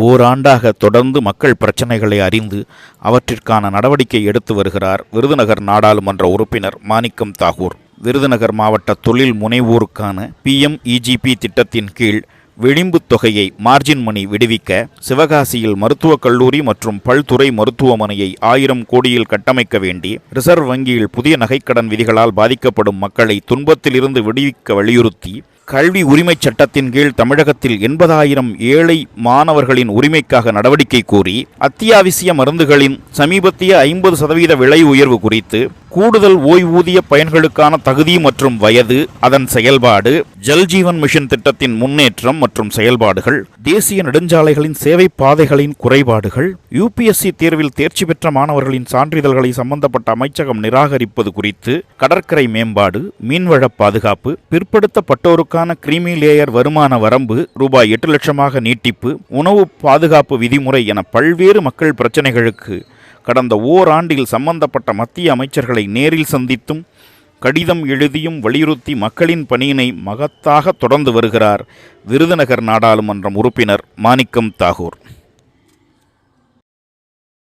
ஓராண்டாக தொடர்ந்து மக்கள் பிரச்சினைகளை அறிந்து அவற்றிற்கான நடவடிக்கை எடுத்து வருகிறார் விருதுநகர் நாடாளுமன்ற உறுப்பினர் மாணிக்கம் தாகூர். விருதுநகர் மாவட்ட தொழில் முனைவோருக்கான PMEGP திட்டத்தின் கீழ் விளிம்பு தொகையை மார்ஜின் மணி விடுவிக்க சிவகாசியில் மருத்துவக் கல்லூரி மற்றும் பல்துறை மருத்துவமனையை 1000 கோடியில் கட்டமைக்க வேண்டி ரிசர்வ் வங்கியில் புதிய நகைக்கடன் விதிகளால் பாதிக்கப்படும் மக்களை துன்பத்திலிருந்து விடுவிக்க வலியுறுத்தி கல்வி உரிமைச் சட்டத்தின் கீழ் தமிழகத்தில் 80,000 ஏழை மாணவர்களின் உரிமைக்காக நடவடிக்கை கோரி அத்தியாவசிய மருந்துகளின் சமீபத்திய 50% விலை உயர்வு குறித்து கூடுதல் ஓய்வூதிய பயன்களுக்கான தகுதி மற்றும் வயது, அதன் செயல்பாடு, ஜல்ஜீவன் மிஷன் திட்டத்தின் முன்னேற்றம் மற்றும் செயல்பாடுகள், தேசிய நெடுஞ்சாலைகளின் சேவை பாதைகளின் குறைபாடுகள், UPSC தேர்வில் தேர்ச்சி பெற்ற மாணவர்களின் சான்றிதழ்களை சம்பந்தப்பட்ட அமைச்சகம் நிராகரிப்பது குறித்து, கடற்கரை மேம்பாடு, மீன்வள பாதுகாப்பு, பிற்படுத்தப்பட்டோருக்கான கிரீமி லேயர் வருமான வரம்பு ரூபாய் 8 லட்சமாக நீட்டிப்பு, உணவு பாதுகாப்பு விதிமுறை என பல்வேறு மக்கள் பிரச்சினைகளுக்கு கடந்த ஓராண்டில் சம்பந்தப்பட்ட மத்திய அமைச்சர்களை நேரில் சந்தித்தும் கடிதம் எழுதியும் வலியுறுத்தி மக்களின் பணியினை மகத்தாக தொடர்ந்து வருகிறார் விருதுநகர் நாடாளுமன்றம் உறுப்பினர் மாணிக்கம் தாகூர்.